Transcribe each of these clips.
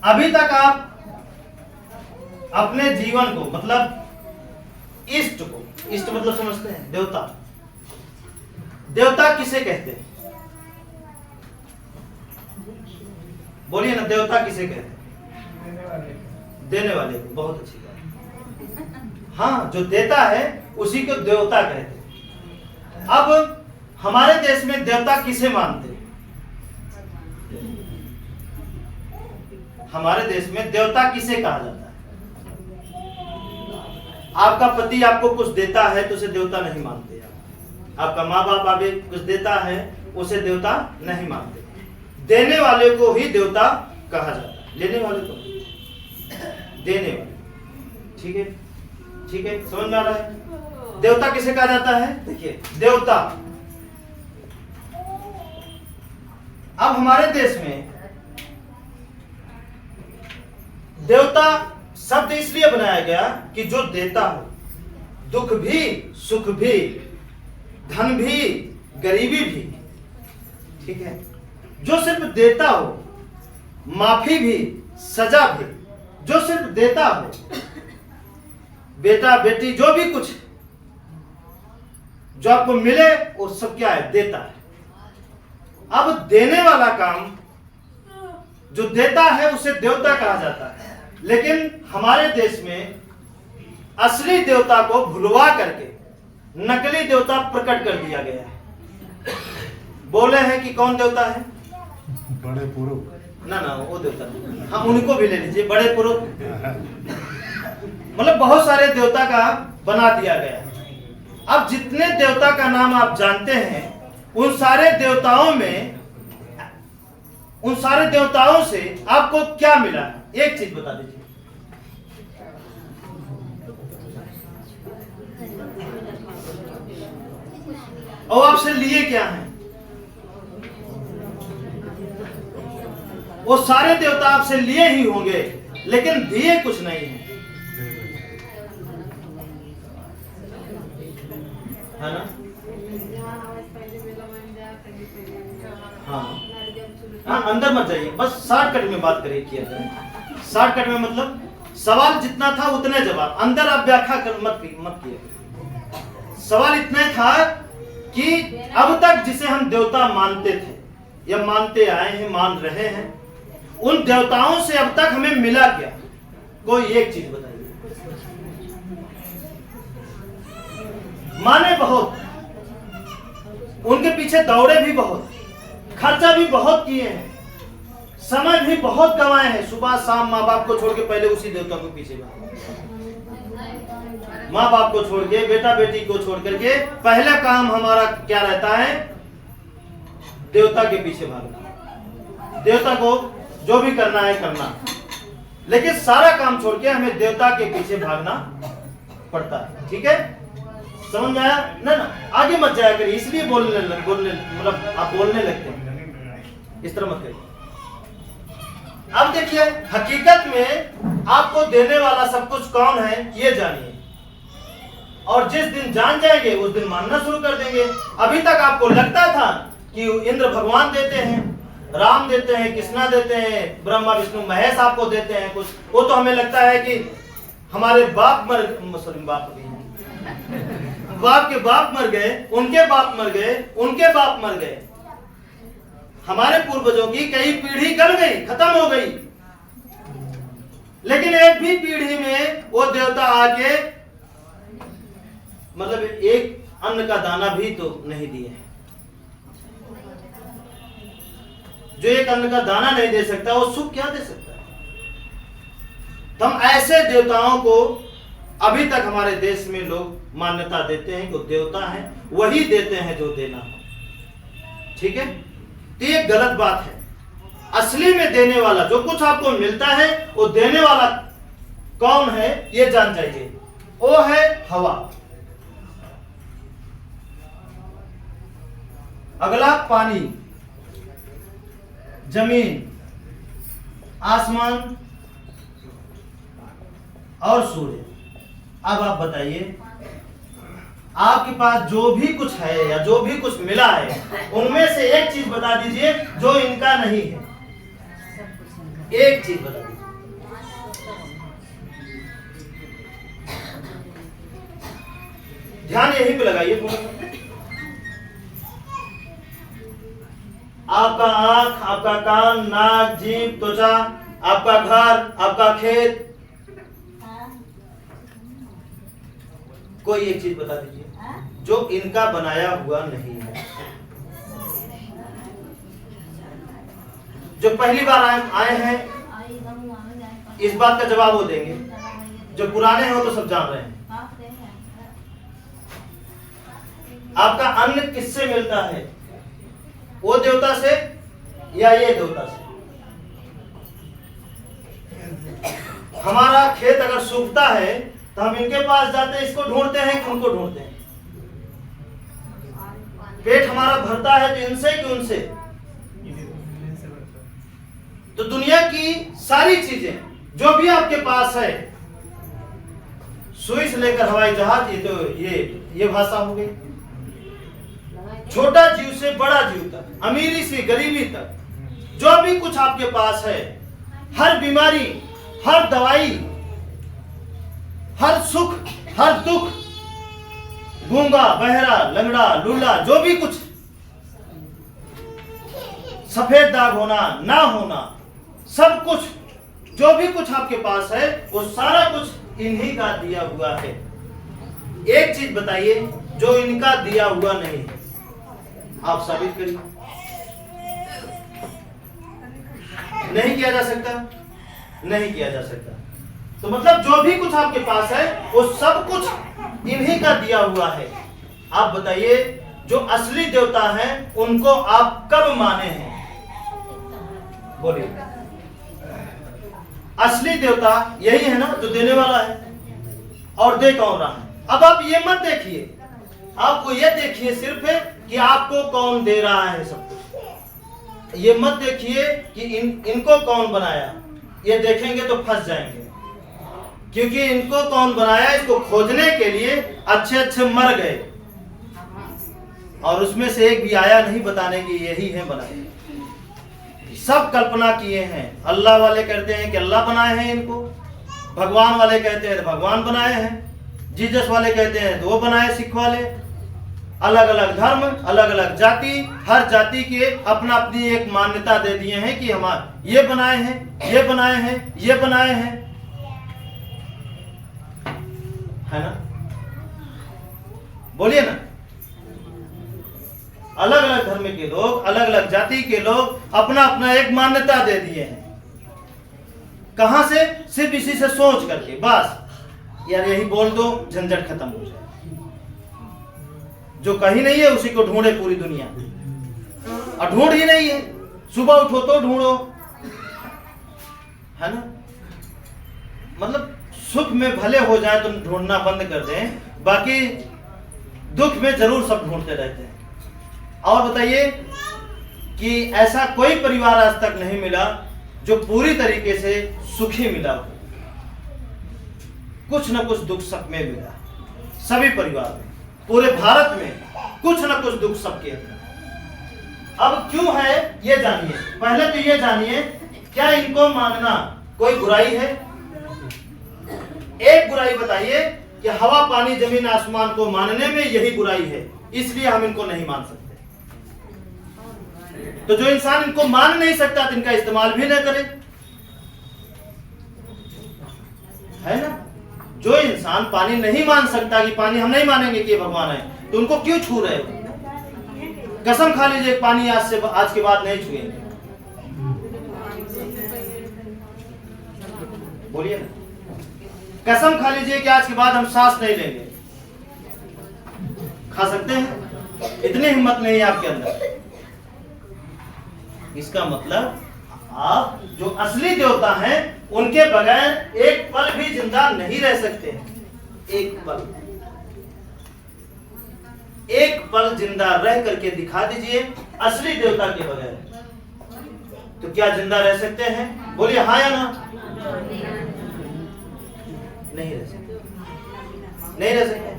अभी तक आप अपने जीवन को मतलब इष्ट को, इष्ट मतलब समझते हैं, देवता। देवता किसे कहते हैं? बोलिए ना, देवता किसे कहते हैं? देने वाले को। बहुत अच्छी बात। हाँ, जो देता है उसी को देवता कहते हैं। अब हमारे देश में देवता किसे मानते हैं? हमारे देश में देवता किसे कहा जाता है? आपका पति आपको कुछ देता है तो उसे देवता नहीं मानते आप। आपका माँ बाप आपको कुछ देता है उसे देवता नहीं मानते। देने वाले को ही देवता कहा जाता है, लेने वाले को देने वाले। ठीक है, ठीक है, समझ में आ रहा है? देवता किसे कहा जाता है? देखिए, देवता। अब हमारे देश में देवता शब्द इसलिए बनाया गया कि जो देता हो, दुख भी सुख भी, धन भी गरीबी भी, ठीक है, जो सिर्फ देता हो, माफी भी सजा भी, जो सिर्फ देता हो, बेटा बेटी जो भी कुछ जो आपको मिले वो सब क्या है? देता है। अब देने वाला काम जो देता है उसे देवता कहा जाता है। लेकिन हमारे देश में असली देवता को भुलवा करके नकली देवता प्रकट कर दिया गया है। बोले हैं कि कौन देवता है? बड़े पुरुष। ना ना, वो देवता नहीं। हाँ, उनको भी ले लीजिए, बड़े पुरुष। मतलब बहुत सारे देवता का बना दिया गया है। अब जितने देवता का नाम आप जानते हैं, उन सारे देवताओं से आपको क्या मिला है? एक चीज बता दीजिए। और आपसे लिए क्या है? वो सारे देवता आपसे लिए ही होंगे, लेकिन दिए कुछ नहीं है, है ना? हाँ हाँ, अंदर मत जाइए, बस शॉर्टकट में बात किया करें। शॉर्टकट में मतलब सवाल जितना था उतने जवाब, अंदर आप व्याख्या मत किया। सवाल इतना था कि अब तक जिसे हम देवता मानते थे या मानते आए हैं, मान रहे हैं, उन देवताओं से अब तक हमें मिला क्या? कोई एक चीज बताइए। माने बहुत, उनके पीछे दौड़े भी बहुत, खर्चा भी बहुत किए हैं, समय भी बहुत कमाए हैं। सुबह शाम माँ बाप को छोड़ के पहले उसी देवता को पीछे भागे। माँ बाप को छोड़ के, बेटा बेटी को छोड़ करके पहला काम हमारा क्या रहता है? देवता के पीछे भागना। देवता को जो भी करना है करना, लेकिन सारा काम छोड़ के हमें देवता के पीछे भागना पड़ता है। ठीक है, समझ में आया? ना ना, आगे मत जाया करिए, इसलिए बोलने मतलब आप बोलने लगते हैं, इस तरह मत करिए। अब देखिए, हकीकत में आपको देने वाला सब कुछ कौन है ये जानिए, और जिस दिन जान जाएंगे उस दिन मानना शुरू कर देंगे। अभी तक आपको लगता था कि इंद्र भगवान देते हैं, राम देते हैं, कृष्णा देते हैं, ब्रह्मा विष्णु महेश आपको देते हैं कुछ। वो तो हमें लगता है कि हमारे बाप के बाप मर गए, उनके बाप मर गए, उनके बाप मर गए, हमारे पूर्वजों की कई पीढ़ी गल गई, खत्म हो गई, लेकिन एक भी पीढ़ी में वो देवता आके मतलब एक अन्न का दाना भी तो नहीं दिए। जो एक अन्न का दाना नहीं दे सकता वो सुख क्या दे सकता है? तो हम ऐसे देवताओं को अभी तक हमारे देश में लोग मान्यता देते हैं कि देवता है, वही देते हैं जो देना हो। ठीक है, तो ये गलत बात है। असली में देने वाला, जो कुछ आपको मिलता है वो देने वाला कौन है ये जान जाइए, वो है हवा। अगला पानी, जमीन, आसमान और सूर्य। अब आप बताइए, आपके पास जो भी कुछ है या जो भी कुछ मिला है, उनमें से एक चीज बता दीजिए जो इनका नहीं है। एक चीज बता दीजिए, ध्यान यहीं पे लगाइए। आपका आंख, आपका कान, नाक, जीभ, त्वचा, आपका घर, आपका खेत, कोई एक चीज बता दीजिए जो इनका बनाया हुआ नहीं है। जो पहली बार आए हैं इस बात का जवाब वो देंगे, जो पुराने हैं वो तो सब जान रहे हैं। आपका अन्न किससे मिलता है? वो देवता से या ये देवता से? हमारा खेत अगर सूखता है तो हम इनके पास जाते हैं, इसको ढूंढते हैं कि उनको ढूंढते हैं? पेट हमारा भरता है तो इनसे कि उनसे? तो दुनिया की सारी चीजें जो भी आपके पास है, सुई से लेकर हवाई जहाज, ये तो ये भाषा हो गई। छोटा जीव से बड़ा जीव तक, अमीरी से गरीबी तक, जो भी कुछ आपके पास है, हर बीमारी, हर दवाई, हर सुख, हर दुख, गूंगा, बहरा, लंगड़ा, लूला, जो भी कुछ, सफेद दाग होना, ना होना, सब कुछ, जो भी कुछ आपके पास है वो सारा कुछ इन्हीं का दिया हुआ है। एक चीज बताइए जो इनका दिया हुआ नहीं है, आप साबित करिए। नहीं किया जा सकता, नहीं किया जा सकता। तो मतलब जो भी कुछ आपके पास है वो सब कुछ इन्हीं का दिया हुआ है। आप बताइए जो असली देवता हैं उनको आप कब माने हैं? बोलिए। असली देवता यही है ना जो देने वाला है, और दे कौन रहा है। अब आप ये मत देखिए, आपको ये देखिए सिर्फ कि आपको कौन दे रहा है सब कुछ। ये मत देखिए कि इनको कौन बनाया, ये देखेंगे तो फंस जाएंगे। क्योंकि इनको कौन बनाया, इसको खोजने के लिए अच्छे अच्छे मर गए, और उसमें से एक भी आया नहीं बताने की यही है बनाए। सब कल्पना किए हैं। अल्लाह वाले कहते हैं कि अल्लाह बनाए हैं इनको, भगवान वाले कहते हैं भगवान बनाए हैं, जीसस वाले कहते हैं तो वो बनाए, सिख वाले। अलग अलग धर्म, अलग अलग जाति, हर जाति के अपना अपनी एक मान्यता दे दिए हैं कि हमारे ये बनाए हैं, ये बनाए हैं, ये बनाए हैं, है ना? बोलिए ना। अलग अलग धर्म के लोग, अलग अलग जाति के लोग अपना अपना एक मान्यता दे दिए हैं। कहां से? सिर्फ इसी से सोच करके, बस यार यही बोल दो, झंझट खत्म हो जाए। जो कहीं नहीं है उसी को ढूंढे पूरी दुनिया, और ढूंढ ही नहीं है। सुबह उठो तो ढूंढो, है ना? मतलब सुख में भले हो जाए तो ढूंढना बंद कर दें, बाकी दुख में जरूर सब ढूंढते रहते हैं। और बताइए कि ऐसा कोई परिवार आज तक नहीं मिला जो पूरी तरीके से सुखी मिला हो। कुछ न कुछ दुख सब में मिला, सभी परिवार में, पूरे भारत में कुछ न कुछ दुख सबके अंदर। अब क्यों है ये जानिए। पहले तो ये जानिए, क्या इनको मानना कोई बुराई है? एक बुराई बताइए कि हवा, पानी, जमीन, आसमान को मानने में यही बुराई है, इसलिए हम इनको नहीं मान सकते। तो जो इंसान इनको मान नहीं सकता तो इनका इस्तेमाल भी न करे, है ना? जो इंसान पानी नहीं मान सकता कि पानी हम नहीं मानेंगे कि ये भगवान है, तो उनको क्यों छू रहे हो? कसम खा लीजिए पानी आज के बाद नहीं छुएंगे। बोलिए ना। कसम खा लीजिए कि आज के बाद हम सांस नहीं लेंगे। खा सकते हैं? इतनी हिम्मत नहीं है आपके अंदर। इसका मतलब आप जो असली देवता हैं उनके बगैर एक पल भी जिंदा नहीं रह सकते। एक पल जिंदा रह करके दिखा दीजिए असली देवता के बगैर, तो क्या जिंदा रह सकते हैं? बोलिए हाँ या ना। नहीं रह सकते, नहीं रह सकते।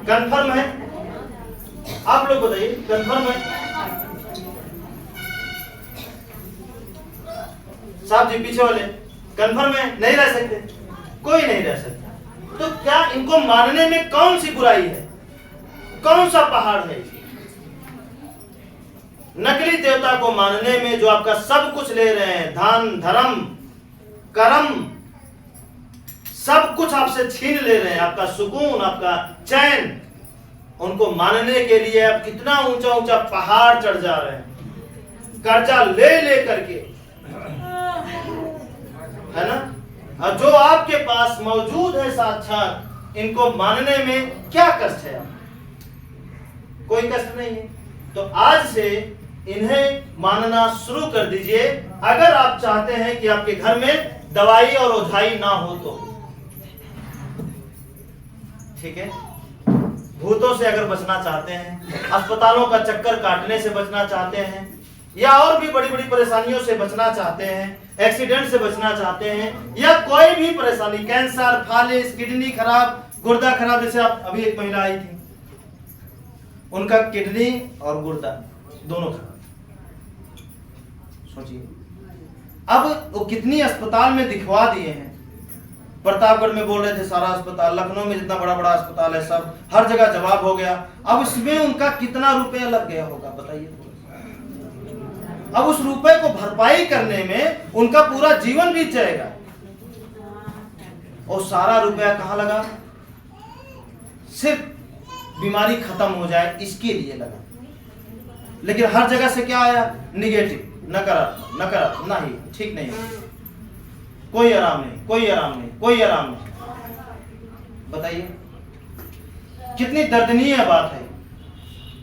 कंफर्म है? आप लोग बताइए, कंफर्म है? साहब जी पीछे वाले कन्फर्म है, नहीं रह सकते, कोई नहीं रह सकता। तो क्या इनको मानने में कौन सी बुराई है, कौन सा पहाड़ है? नकली देवता को मानने में जो आपका सब कुछ ले रहे हैं, धन धर्म कर्म सब कुछ आपसे छीन ले रहे हैं, आपका सुकून आपका चैन, उनको मानने के लिए आप कितना ऊंचा ऊंचा पहाड़ चढ़ जा रहे हैं, कर्जा ले करके, है ना? और जो आपके पास मौजूद है साक्षात, इनको मानने में क्या कष्ट है? कोई कष्ट नहीं है। तो आज से इन्हें मानना शुरू कर दीजिए, अगर आप चाहते हैं कि आपके घर में दवाई और ओझाई ना हो तो। ठीक है? भूतों से अगर बचना चाहते हैं, अस्पतालों का चक्कर काटने से बचना चाहते हैं, या और भी बड़ी बड़ी परेशानियों से बचना चाहते हैं, एक्सीडेंट से बचना चाहते हैं, या कोई भी परेशानी, कैंसर, फालिस, किडनी खराब, गुर्दा खराब, जैसे आप अभी एक महिला आई थी, उनका किडनी और गुर्दा दोनों खराब। सोचिए, अब वो कितनी अस्पताल में दिखवा दिए हैं। प्रतापगढ़ में बोल रहे थे सारा अस्पताल, लखनऊ में जितना बड़ा बड़ा अस्पताल है सब, हर जगह जवाब हो गया। अब इसमें उनका कितना रुपया लग गया होगा बताइए। अब उस रुपए को भरपाई करने में उनका पूरा जीवन बीत जाएगा, और सारा रुपया कहां लगा? सिर्फ बीमारी खत्म हो जाए इसके लिए लगा। लेकिन हर जगह से क्या आया? निगेटिव, नकारात्मक, नकारात्मक, नहीं, ठीक नहीं, कोई आराम नहीं, कोई आराम नहीं, कोई आराम नहीं। बताइए कितनी दर्दनीय बात है।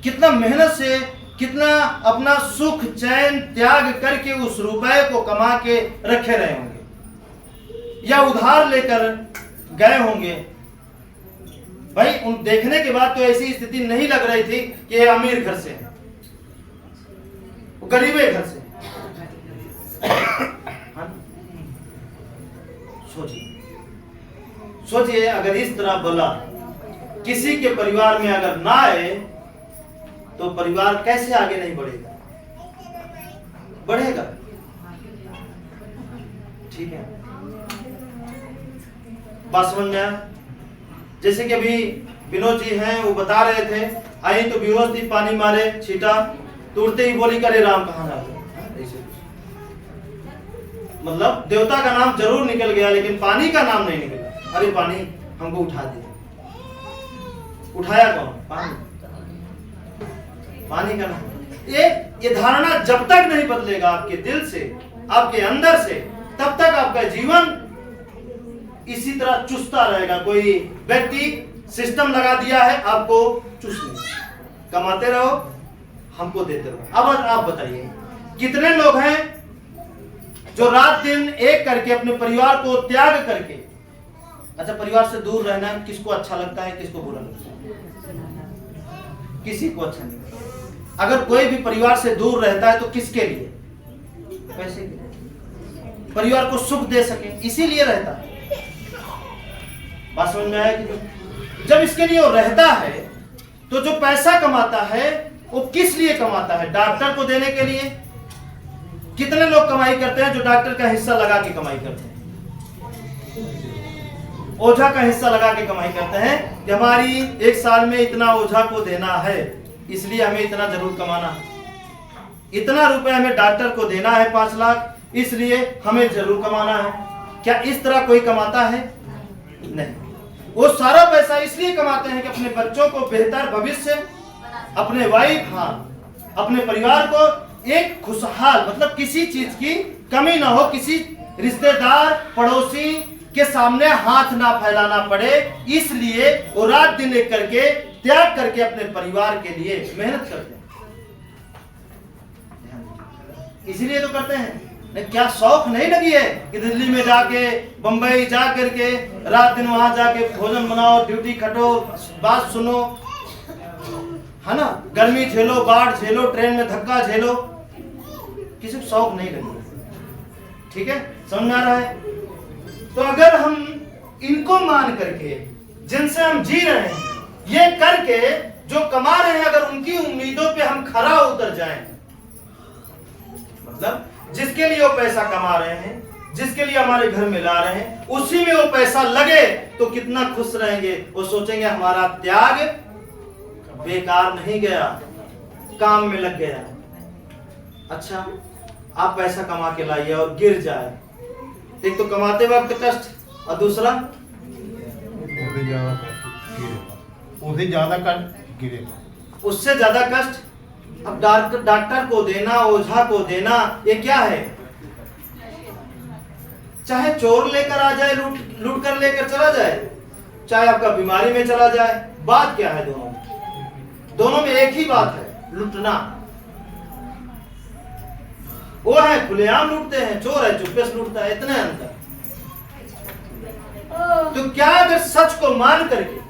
कितना मेहनत से, कितना अपना सुख चैन त्याग करके उस रुपए को कमा के रखे रहे होंगे, या उधार लेकर गए होंगे। भाई उन देखने के बाद तो ऐसी स्थिति नहीं लग रही थी कि ये अमीर घर से है, वो गरीबे घर से। सोचिए अगर इस तरह बोला किसी के परिवार में अगर ना आए तो परिवार कैसे आगे नहीं बढ़ेगा? बढ़ेगा। ठीक है, बात समझ में आया? जैसे कि अभी विनोद जी हैं, वो बता रहे थे, आई तो बेहोश थी, पानी मारे छीटा, तुरते ही बोली करे राम कहाँ ना। मतलब देवता का नाम जरूर निकल गया, लेकिन पानी का नाम नहीं निकला। अरे पानी हमको उठा दे। उठाया कौन? पानी। पानी का नाम। ये धारणा जब तक नहीं बदलेगा आपके दिल से, आपके अंदर से, तब तक आपका जीवन इसी तरह चुसता रहेगा। कोई व्यक्ति सिस्टम लगा दिया है आपको चूसने, कमाते रहो, हमको देते रहो। अब आप बताइए कितने लोग हैं जो रात दिन एक करके अपने परिवार को त्याग करके, अच्छा परिवार से दूर रहना किसको अच्छा लगता है, किसको बुरा लगता है? किसी को अच्छा नहीं लगता। अगर कोई भी परिवार से दूर रहता है तो किसके लिए? पैसे के लिए, परिवार को सुख दे सके इसीलिए रहता है। बात समझ में आया कि जब इसके लिए वो रहता है तो जो पैसा कमाता है वो किस लिए कमाता है? डॉक्टर को देने के लिए। कितने लोग कमाई करते हैं जो डॉक्टर का हिस्सा लगा के कमाई करते हैं, ओझा का हिस्सा लगा के कमाई करते हैं कि हमारी एक साल में इतना ओझा को देना है, इसलिए हमें इतना जरूर कमाना है, इतना रुपए हमें डॉक्टर को देना है 5 लाख, इसलिए हमें जरूर कमाना है। क्या इस तरह कोई कमाता है? नहीं। वो सारा पैसा इसलिए कमाते हैं कि अपने बच्चों को बेहतर भविष्य, अपने वाइफ, हाँ अपने परिवार को एक खुशहाल, मतलब किसी चीज की कमी ना हो, किसी रिश्तेदार पड़ोसी के सामने हाथ ना फैलाना पड़े, इसलिए वो रात दिन एक करके त्याग करके अपने परिवार के लिए मेहनत करते हैं। इसलिए तो करते हैं। क्या शौक नहीं लगी है कि दिल्ली में जाके, बंबई जा करके रात दिन वहां जाके भोजन बनाओ, ड्यूटी खटो, बात सुनो, है ना, गर्मी झेलो, बाढ़ झेलो, ट्रेन में धक्का झेलो, किसी को शौक नहीं लगी। ठीक है, समझ में आ रहा है? तो अगर हम इनको मान करके, जिनसे हम जी रहे हैं, ये करके जो कमा रहे हैं, अगर उनकी उम्मीदों पे हम खरा उतर जाएं, मतलब जिसके लिए वो पैसा कमा रहे हैं, जिसके लिए हमारे घर में ला रहे हैं, उसी में वो पैसा लगे तो कितना खुश रहेंगे। वो सोचेंगे हमारा त्याग बेकार नहीं गया, काम में लग गया। अच्छा, आप पैसा कमा के लाइए और गिर जाए, एक तो कमाते वक्त कष्ट और दूसरा उससे ज्यादा कष्ट गिरेगा। उससे ज्यादा कष्ट। अब डॉक्टर को देना, ओझा को देना, ये क्या है? चाहे चोर लेकर आ जाए, लूट कर लेकर चला जाए, चाहे आपका बीमारी में चला जाए, बात क्या है? दोनों में एक ही बात है, लूटना। वो है खुलेआम लूटते हैं, चोर है चुपके से लूटता है, इतने अंतर। तो क्या अगर सच को मान करके